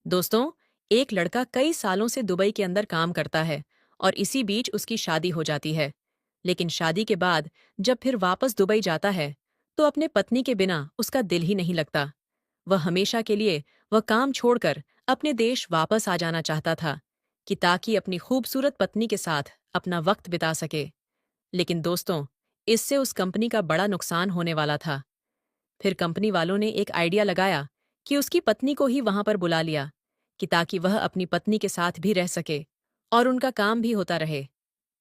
दोस्तों, एक लड़का कई सालों से दुबई के अंदर काम करता है और इसी बीच उसकी शादी हो जाती है। लेकिन शादी के बाद जब फिर वापस दुबई जाता है तो अपने पत्नी के बिना उसका दिल ही नहीं लगता। वह हमेशा के लिए वह काम छोड़कर अपने देश वापस आ जाना चाहता था कि ताकि अपनी खूबसूरत पत्नी के साथ अपना वक्त बिता सके। लेकिन दोस्तों, इससे उस कंपनी का बड़ा नुकसान होने वाला था। फिर कंपनी वालों ने एक आइडिया लगाया कि उसकी पत्नी को ही वहां पर बुला लिया कि ताकि वह अपनी पत्नी के साथ भी रह सके और उनका काम भी होता रहे।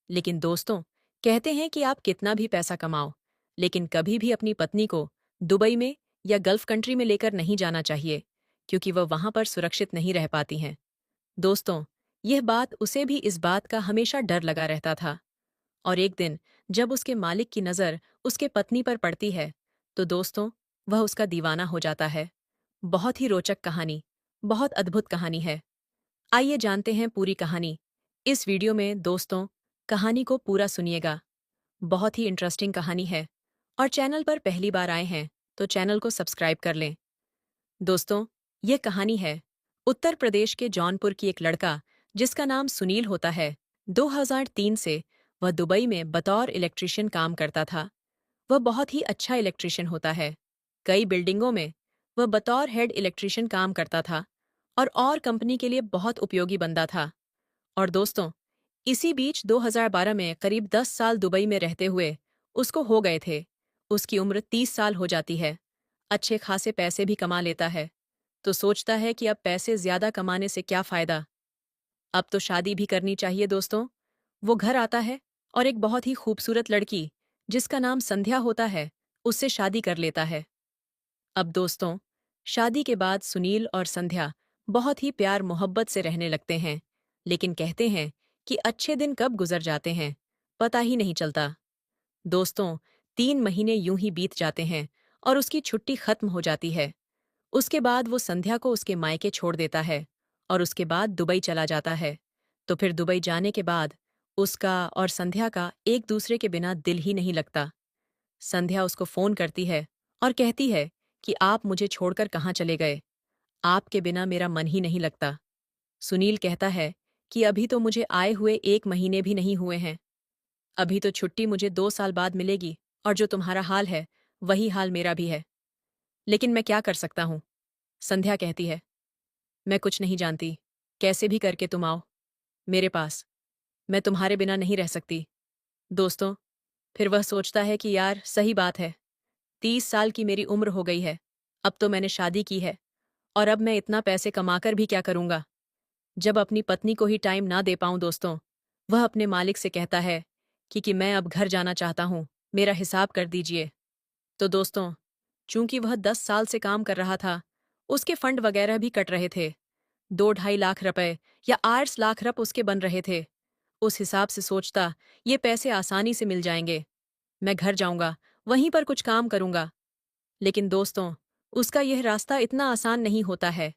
लेकिन दोस्तों, कहते हैं कि आप कितना भी पैसा कमाओ, लेकिन कभी भी अपनी पत्नी को दुबई में या गल्फ कंट्री में लेकर नहीं जाना चाहिए, क्योंकि वह वहां पर सुरक्षित नहीं रह पाती हैं। दोस्तों, यह बात उसे भी इस बात का हमेशा डर लगा रहता था। और एक दिन जब उसके मालिक की नज़र उसके पत्नी पर पड़ती है, तो दोस्तों, वह उसका दीवाना हो जाता है। बहुत ही रोचक कहानी, बहुत अद्भुत कहानी है। आइए जानते हैं पूरी कहानी। इस वीडियो में दोस्तों, कहानी को पूरा सुनिएगा। बहुत ही इंटरेस्टिंग कहानी है। और चैनल पर पहली बार आए हैं तो चैनल को सब्सक्राइब कर लें। दोस्तों, यह कहानी है उत्तर प्रदेश के जौनपुर की एक लड़का जिसका नाम सुनील होता है। 2003 से वह दुबई में बतौर इलेक्ट्रीशियन काम करता था। वह बहुत ही अच्छा इलेक्ट्रीशियन होता है। कई बिल्डिंगों में वह बतौर हेड इलेक्ट्रीशियन काम करता था और कंपनी के लिए बहुत उपयोगी बंदा था। और दोस्तों, इसी बीच 2012 में करीब 10 साल दुबई में रहते हुए उसको हो गए थे। उसकी उम्र 30 साल हो जाती है। अच्छे खासे पैसे भी कमा लेता है। तो सोचता है कि अब पैसे ज्यादा कमाने से क्या फायदा, अब तो शादी भी करनी चाहिए। दोस्तों, वो घर आता है और एक बहुत ही खूबसूरत लड़की जिसका नाम संध्या होता है, उससे शादी कर लेता है। अब दोस्तों, शादी के बाद सुनील और संध्या बहुत ही प्यार मोहब्बत से रहने लगते हैं। लेकिन कहते हैं कि अच्छे दिन कब गुजर जाते हैं पता ही नहीं चलता। दोस्तों, 3 महीने यूं ही बीत जाते हैं और उसकी छुट्टी खत्म हो जाती है। उसके बाद वो संध्या को उसके मायके छोड़ देता है और उसके बाद दुबई चला जाता है। तो फिर दुबई जाने के बाद उसका और संध्या का एक दूसरे के बिना दिल ही नहीं लगता। संध्या उसको फोन करती है और कहती है कि आप मुझे छोड़कर कहाँ चले गए, आपके बिना मेरा मन ही नहीं लगता। सुनील कहता है कि अभी तो मुझे आए हुए 1 महीने भी नहीं हुए हैं। अभी तो छुट्टी मुझे 2 साल बाद मिलेगी और जो तुम्हारा हाल है वही हाल मेरा भी है। लेकिन मैं क्या कर सकता हूँ? संध्या कहती है, मैं कुछ नहीं जानती। कैसे भी करके तुम आओ मेरे पास, मैं तुम्हारे बिना नहीं रह सकती। दोस्तों, फिर वह सोचता है कि यार सही बात है, 30 साल की मेरी उम्र हो गई है। अब तो मैंने शादी की है और अब मैं इतना पैसे कमाकर भी क्या करूंगा जब अपनी पत्नी को ही टाइम ना दे पाऊं। दोस्तों, वह अपने मालिक से कहता है कि मैं अब घर जाना चाहता हूं, मेरा हिसाब कर दीजिए। तो दोस्तों, चूंकि वह 10 साल से काम कर रहा था, उसके फंड वगैरह भी कट रहे थे। 2-2.5 लाख रुपए या 8 लाख रुपए उसके बन रहे थे। उस हिसाब से सोचता, ये पैसे आसानी से मिल जाएंगे, मैं घर जाऊंगा, वहीं पर कुछ काम करूंगा। लेकिन दोस्तों, उसका यह रास्ता इतना आसान नहीं होता है।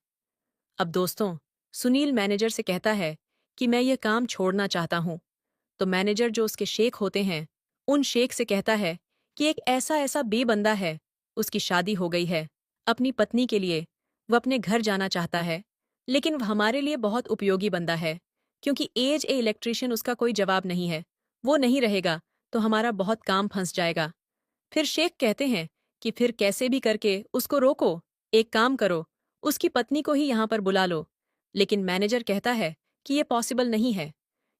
अब दोस्तों, सुनील मैनेजर से कहता है कि मैं यह काम छोड़ना चाहता हूं। तो मैनेजर जो उसके शेख होते हैं, उन शेख से कहता है कि एक ऐसा ऐसा बेबंदा है, उसकी शादी हो गई है अपनी पत्नी के लिए, वह अपने घर जाना चाहता है, लेकिन वह हमारे लिए बहुत उपयोगी बंदा है, क्योंकि एज ए इलेक्ट्रिशियन उसका कोई जवाब नहीं है। वो नहीं रहेगा तो हमारा बहुत काम फंस जाएगा। फिर शेख कहते हैं कि फिर कैसे भी करके उसको रोको, एक काम करो, उसकी पत्नी को ही यहाँ पर बुला लो। लेकिन मैनेजर कहता है कि ये पॉसिबल नहीं है,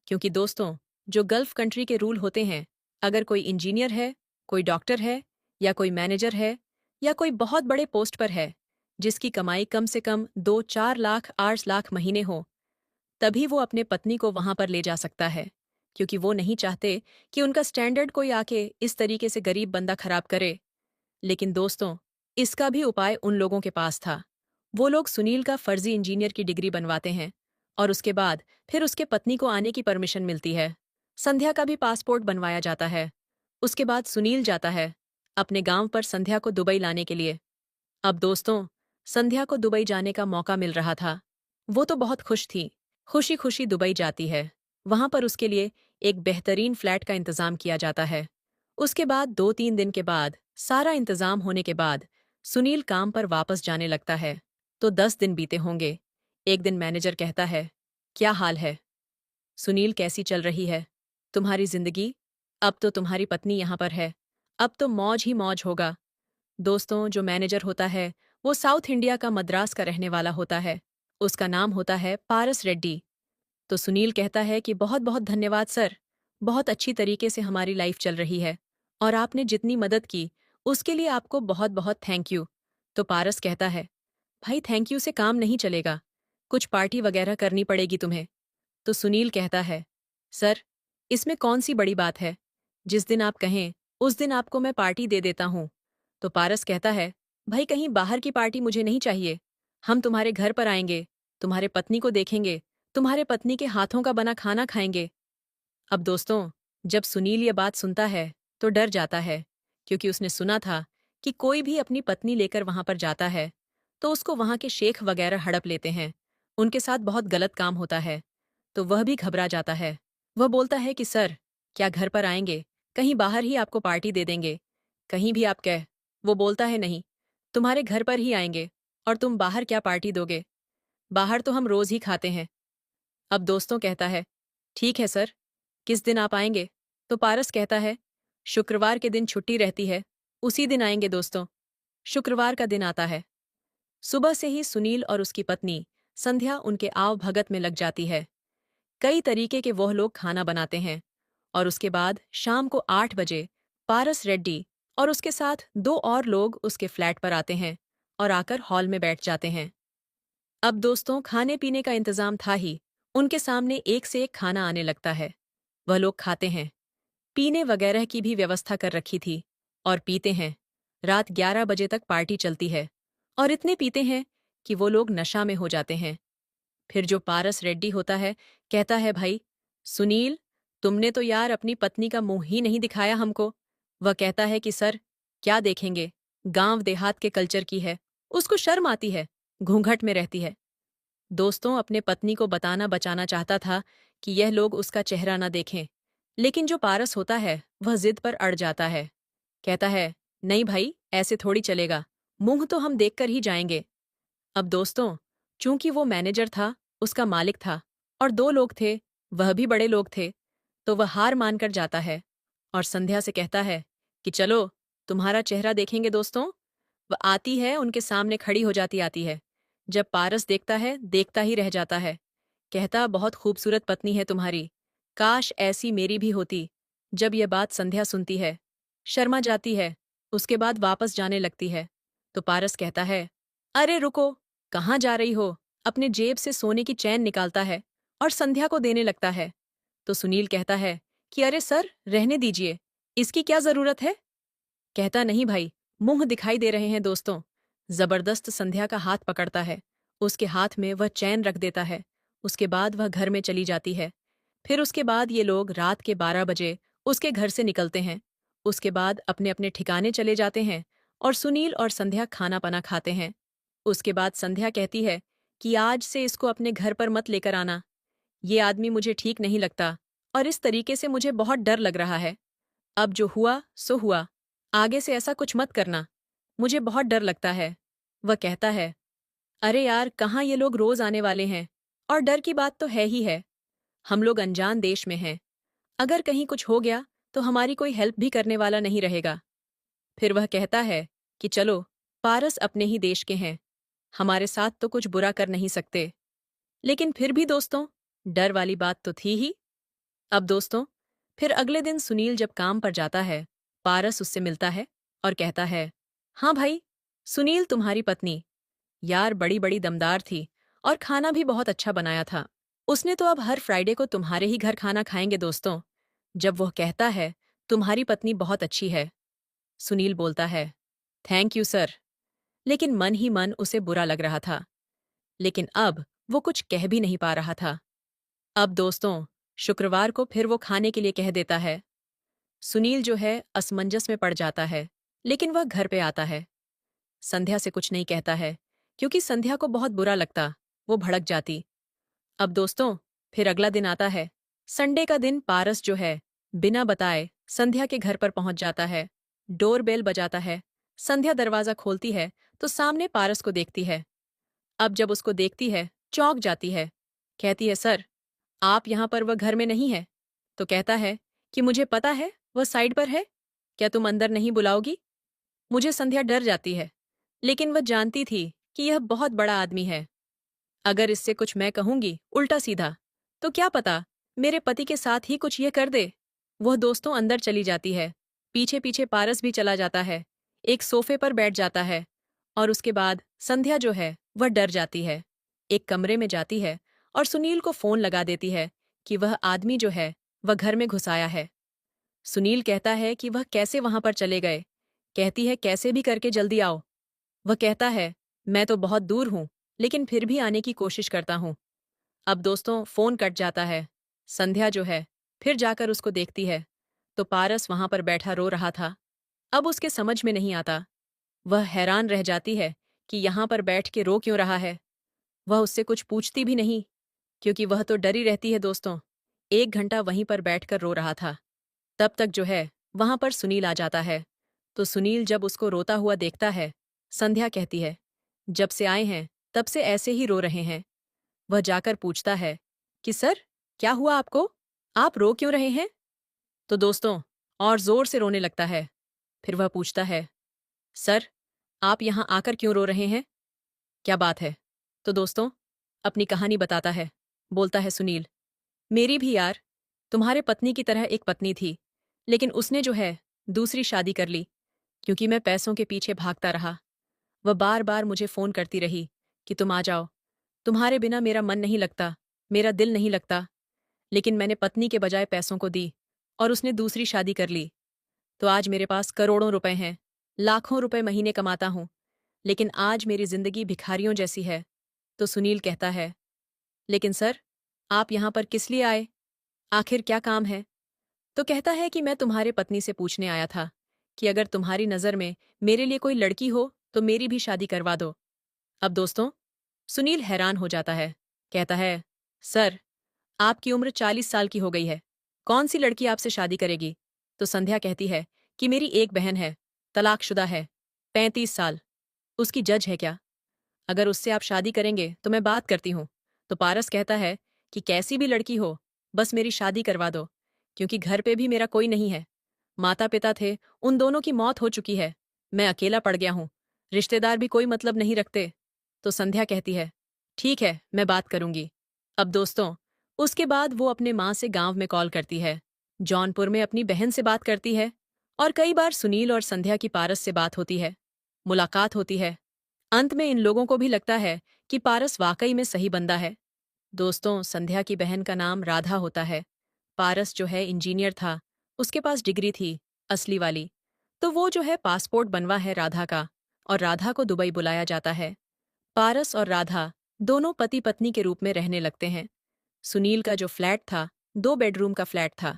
क्योंकि दोस्तों, जो गल्फ कंट्री के रूल होते हैं, अगर कोई इंजीनियर है, कोई डॉक्टर है, या कोई मैनेजर है, या कोई बहुत बड़े पोस्ट पर है, जिसकी कमाई कम से कम 2-4 लाख 8 लाख महीने हो, तभी वो अपने पत्नी को वहां पर ले जा सकता है, क्योंकि वो नहीं चाहते कि उनका स्टैंडर्ड कोई आके इस तरीके से गरीब बंदा खराब करे। लेकिन दोस्तों, इसका भी उपाय उन लोगों के पास था। वो लोग सुनील का फर्जी इंजीनियर की डिग्री बनवाते हैं और उसके बाद फिर उसके पत्नी को आने की परमिशन मिलती है। संध्या का भी पासपोर्ट बनवाया जाता है। उसके बाद सुनील जाता है अपने गांव पर संध्या को दुबई लाने के लिए। अब दोस्तों, संध्या को दुबई जाने का मौका मिल रहा था। वो तो बहुत खुश थी। खुशी खुशी दुबई जाती है। वहां पर उसके लिए एक बेहतरीन फ्लैट का इंतजाम किया जाता है। उसके बाद 2-3 दिन के बाद सारा इंतजाम होने के बाद सुनील काम पर वापस जाने लगता है। तो 10 दिन बीते होंगे। एक दिन मैनेजर कहता है, क्या हाल है सुनील, कैसी चल रही है तुम्हारी जिंदगी? अब तो तुम्हारी पत्नी यहाँ पर है, अब तो मौज ही मौज होगा। दोस्तों, जो मैनेजर होता है वो साउथ इंडिया का मद्रास का रहने वाला होता है। उसका नाम होता है पारस रेड्डी। तो सुनील कहता है कि बहुत बहुत धन्यवाद सर, बहुत अच्छी तरीके से हमारी लाइफ चल रही है और आपने जितनी मदद की उसके लिए आपको बहुत बहुत थैंक यू। तो पारस कहता है, भाई थैंक यू से काम नहीं चलेगा, कुछ पार्टी वगैरह करनी पड़ेगी तुम्हें। तो सुनील कहता है, सर इसमें कौन सी बड़ी बात है, जिस दिन आप कहें उस दिन आपको मैं पार्टी दे देता हूँ। तो पारस कहता है, भाई कहीं बाहर की पार्टी मुझे नहीं चाहिए, हम तुम्हारे घर पर आएंगे, तुम्हारे पत्नी को देखेंगे, तुम्हारे पत्नी के हाथों का बना खाना खाएंगे। अब दोस्तों, जब सुनील ये बात सुनता है तो डर जाता है, क्योंकि उसने सुना था कि कोई भी अपनी पत्नी लेकर वहां पर जाता है तो उसको वहां के शेख वगैरह हड़प लेते हैं, उनके साथ बहुत गलत काम होता है। तो वह भी घबरा जाता है। वह बोलता है कि सर, क्या घर पर आएंगे, कहीं बाहर ही आपको पार्टी दे देंगे, कहीं भी आप कह। वो बोलता है, नहीं, तुम्हारे घर पर ही आएंगे, और तुम बाहर क्या पार्टी दोगे, बाहर तो हम रोज ही खाते हैं। अब दोस्तों कहता है, ठीक है सर, किस दिन आप आएंगे? तो पारस कहता है, शुक्रवार के दिन छुट्टी रहती है, उसी दिन आएंगे दोस्तों। शुक्रवार का दिन आता है। सुबह से ही सुनील और उसकी पत्नी संध्या उनके आव भगत में लग जाती है। कई तरीके के वह लोग खाना बनाते हैं और उसके बाद शाम को 8 बजे पारस रेड्डी और उसके साथ दो और लोग उसके फ्लैट पर आते हैं और आकर हॉल में बैठ जाते हैं। अब दोस्तों, खाने पीने का इंतजाम था ही, उनके सामने एक से एक खाना आने लगता है। वह लोग खाते हैं, पीने वगैरह की भी व्यवस्था कर रखी थी और पीते हैं। रात 11 बजे तक पार्टी चलती है और इतने पीते हैं कि वो लोग नशा में हो जाते हैं। फिर जो पारस रेड्डी होता है कहता है, भाई सुनील, तुमने तो यार अपनी पत्नी का मुंह ही नहीं दिखाया हमको। वह कहता है कि सर, क्या देखेंगे, गांव देहात के कल्चर की है, उसको शर्म आती है, घूंघट में रहती है। दोस्तों, अपने पत्नी को बताना बचाना चाहता था कि यह लोग उसका चेहरा न देखें, लेकिन जो पारस होता है वह जिद पर अड़ जाता है। कहता है, नहीं भाई, ऐसे थोड़ी चलेगा, मुंह तो हम देखकर ही जाएंगे। अब दोस्तों, चूंकि वो मैनेजर था, उसका मालिक था, और दो लोग थे, वह भी बड़े लोग थे, तो वह हार मानकर जाता है और संध्या से कहता है कि चलो, तुम्हारा चेहरा देखेंगे दोस्तों। वह आती है, उनके सामने खड़ी हो जाती आती है। जब पारस देखता है, देखता ही रह जाता है। कहता, बहुत खूबसूरत पत्नी है तुम्हारी, काश ऐसी मेरी भी होती। जब यह बात संध्या सुनती है, शर्मा जाती है, उसके बाद वापस जाने लगती है। तो पारस कहता है, अरे रुको, कहाँ जा रही हो? अपने जेब से सोने की चैन निकालता है और संध्या को देने लगता है। तो सुनील कहता है कि अरे सर, रहने दीजिए, इसकी क्या जरूरत है? कहता, नहीं भाई, मुंह दिखाई दे रहे हैं दोस्तों। जबरदस्त संध्या का हाथ पकड़ता है, उसके हाथ में वह चैन रख देता है। उसके बाद वह घर में चली जाती है। फिर उसके बाद ये लोग रात के 12 बजे उसके घर से निकलते हैं। उसके बाद अपने अपने ठिकाने चले जाते हैं और सुनील और संध्या खाना पना खाते हैं। उसके बाद संध्या कहती है कि आज से इसको अपने घर पर मत लेकर आना, ये आदमी मुझे ठीक नहीं लगता और इस तरीके से मुझे बहुत डर लग रहा है। अब जो हुआ सो हुआ, आगे से ऐसा कुछ मत करना, मुझे बहुत डर लगता है। वह कहता है, अरे यार, कहाँ ये लोग रोज आने वाले हैं, और डर की बात तो है ही है, हम लोग अनजान देश में हैं, अगर कहीं कुछ हो गया तो हमारी कोई हेल्प भी करने वाला नहीं रहेगा। फिर वह कहता है कि चलो, पारस अपने ही देश के हैं, हमारे साथ तो कुछ बुरा कर नहीं सकते। लेकिन फिर भी दोस्तों, डर वाली बात तो थी ही। अब दोस्तों, फिर अगले दिन सुनील जब काम पर जाता है, पारस उससे मिलता है और कहता है, हाँ भाई सुनील, तुम्हारी पत्नी यार बड़ी बड़ी दमदार थी और खाना भी बहुत अच्छा बनाया था। उसने तो अब हर फ्राइडे को तुम्हारे ही घर खाना खाएंगे दोस्तों। जब वह कहता है, तुम्हारी पत्नी बहुत अच्छी है, सुनील बोलता है, थैंक यू सर। लेकिन मन ही मन उसे बुरा लग रहा था, लेकिन अब वो कुछ कह भी नहीं पा रहा था। अब दोस्तों, शुक्रवार को फिर वो खाने के लिए कह देता है। सुनील जो है असमंजस में पड़ जाता है, लेकिन वह घर पे आता है। संध्या से कुछ नहीं कहता है, क्योंकि संध्या को बहुत बुरा लगता, वो भड़क जाती। अब दोस्तों, फिर अगला दिन आता है, संडे का दिन। पारस जो है बिना बताए संध्या के घर पर पहुंच जाता है। डोरबेल बजाता है, संध्या दरवाजा खोलती है तो सामने पारस को देखती है। अब जब उसको देखती है चौंक जाती है। कहती है, सर, आप यहाँ पर, वह घर में नहीं है। तो कहता है कि मुझे पता है, वह साइड पर है। क्या तुम अंदर नहीं बुलाओगी? मुझे संध्या डर जाती है, लेकिन वह जानती थी कि यह बहुत बड़ा आदमी है। अगर इससे कुछ मैं कहूंगी उल्टा सीधा, तो क्या पता मेरे पति के साथ ही कुछ ये कर दे। वह दोस्तों अंदर चली जाती है। पीछे पीछे पारस भी चला जाता है। एक सोफे पर बैठ जाता है। और उसके बाद संध्या जो है वह डर जाती है। एक कमरे में जाती है और सुनील को फोन लगा देती है कि वह आदमी जो है वह घर में घुस आया है। सुनील कहता है कि वह कैसे वहां पर चले गए। कहती है, कैसे भी करके जल्दी आओ। वह कहता है, मैं तो बहुत दूर हूं, लेकिन फिर भी आने की कोशिश करता हूं। अब दोस्तों फोन कट जाता है। संध्या जो है फिर जाकर उसको देखती है, तो पारस वहां पर बैठा रो रहा था। अब उसके समझ में नहीं आता। वह हैरान रह जाती है कि यहाँ पर बैठ के रो क्यों रहा है। वह उससे कुछ पूछती भी नहीं, क्योंकि वह तो डरी रहती है दोस्तों। 1 घंटा वहीं पर बैठकर रो रहा था। तब तक जो है वहां पर सुनील आ जाता है। तो सुनील जब उसको रोता हुआ देखता है, संध्या कहती है, जब से आए हैं तब से ऐसे ही रो रहे हैं। वह जाकर पूछता है कि सर, क्या हुआ आपको? आप रो क्यों रहे हैं? तो दोस्तों और जोर से रोने लगता है। फिर वह पूछता है, सर, आप यहाँ आकर क्यों रो रहे हैं? क्या बात है? तो दोस्तों अपनी कहानी बताता है। बोलता है सुनील, मेरी भी यार तुम्हारे पत्नी की तरह एक पत्नी थी, लेकिन उसने जो है दूसरी शादी कर ली, क्योंकि मैं पैसों के पीछे भागता रहा। वह बार बार मुझे फोन करती रही कि तुम आ जाओ, तुम्हारे बिना मेरा मन नहीं लगता, मेरा दिल नहीं लगता। लेकिन मैंने पत्नी के बजाय पैसों को दी और उसने दूसरी शादी कर ली। तो आज मेरे पास करोड़ों रुपए हैं, लाखों रुपए महीने कमाता हूं, लेकिन आज मेरी जिंदगी भिखारियों जैसी है। तो सुनील कहता है, लेकिन सर, आप यहां पर किस लिए आए? आखिर क्या काम है? तो कहता है कि मैं तुम्हारे पत्नी से पूछने आया था कि अगर तुम्हारी नज़र में मेरे लिए कोई लड़की हो तो मेरी भी शादी करवा दो। अब दोस्तों सुनील हैरान हो जाता है। कहता है, सर, आपकी उम्र 40 साल की हो गई है, कौन सी लड़की आपसे शादी करेगी? तो संध्या कहती है कि मेरी एक बहन है, तलाकशुदा है, 35 साल, उसकी जज है क्या? अगर उससे आप शादी करेंगे तो मैं बात करती हूँ। तो पारस कहता है कि कैसी भी लड़की हो, बस मेरी शादी करवा दो, क्योंकि घर पे भी मेरा कोई नहीं है। माता पिता थे, उन दोनों की मौत हो चुकी है। मैं अकेला पड़ गया हूँ, रिश्तेदार भी कोई मतलब नहीं रखते। तो संध्या कहती है, ठीक है, मैं बात करूंगी। अब दोस्तों उसके बाद वो अपने माँ से गांव में कॉल करती है, जौनपुर में अपनी बहन से बात करती है, और कई बार सुनील और संध्या की पारस से बात होती है, मुलाकात होती है। अंत में इन लोगों को भी लगता है कि पारस वाकई में सही बंदा है। दोस्तों संध्या की बहन का नाम राधा होता है। पारस जो है इंजीनियर था, उसके पास डिग्री थी, असली वाली। तो वो जो है पासपोर्ट बनवा है राधा का, और राधा को दुबई बुलाया जाता है। पारस और राधा दोनों पति पत्नी के रूप में रहने लगते हैं। सुनील का जो फ्लैट था, 2 बेडरूम का फ्लैट था,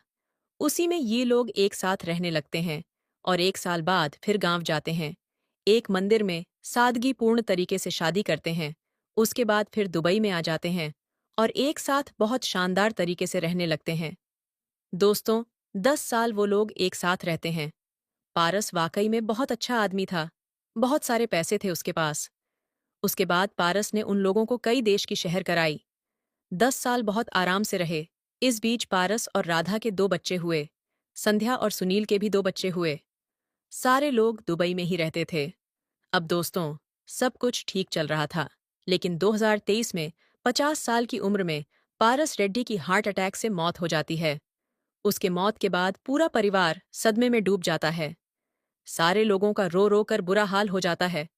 उसी में ये लोग एक साथ रहने लगते हैं। और 1 साल बाद फिर गांव जाते हैं। एक मंदिर में सादगीपूर्ण तरीके से शादी करते हैं। उसके बाद फिर दुबई में आ जाते हैं और एक साथ बहुत शानदार तरीके से रहने लगते हैं। दोस्तों 10 साल वो लोग एक साथ रहते हैं। पारस वाकई में बहुत अच्छा आदमी था, बहुत सारे पैसे थे उसके पास। उसके बाद पारस ने उन लोगों को कई देश की शहर कराई। 10 साल बहुत आराम से रहे। इस बीच पारस और राधा के 2 बच्चे हुए। संध्या और सुनील के भी 2 बच्चे हुए। सारे लोग दुबई में ही रहते थे। अब दोस्तों सब कुछ ठीक चल रहा था, लेकिन 2023 में 50 साल की उम्र में पारस रेड्डी की हार्ट अटैक से मौत हो जाती है। उसके मौत के बाद पूरा परिवार सदमे में डूब जाता है। सारे लोगों का रो रो कर बुरा हाल हो जाता है।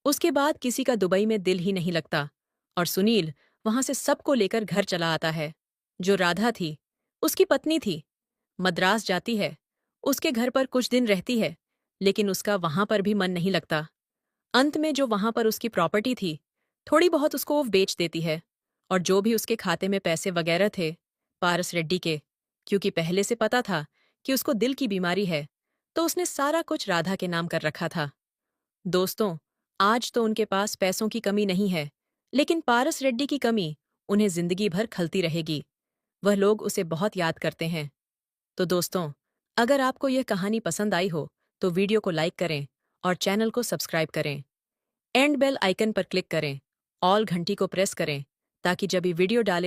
उसके बाद किसी का दुबई में दिल ही नहीं लगता, और सुनील वहां से सबको लेकर घर चला आता है। जो राधा थी, उसकी पत्नी थी, मद्रास जाती है, उसके घर पर कुछ दिन रहती है, लेकिन उसका वहां पर भी मन नहीं लगता। अंत में जो वहां पर उसकी प्रॉपर्टी थी, थोड़ी बहुत उसको वो बेच देती है, और जो भी उसके खाते में पैसे वगैरह थे पारस रेड्डी के, क्योंकि पहले से पता था कि उसको दिल की बीमारी है, तो उसने सारा कुछ राधा के नाम कर रखा था। दोस्तों आज तो उनके पास पैसों की कमी नहीं है, लेकिन पारस रेड्डी की कमी उन्हें जिंदगी भर खलती रहेगी। वह लोग उसे बहुत याद करते हैं। तो दोस्तों अगर आपको यह कहानी पसंद आई हो तो वीडियो को लाइक करें और चैनल को सब्सक्राइब करें। एंड बेल आइकन पर क्लिक करें, ऑल घंटी को प्रेस करें, ताकि जब ये वीडियो डाले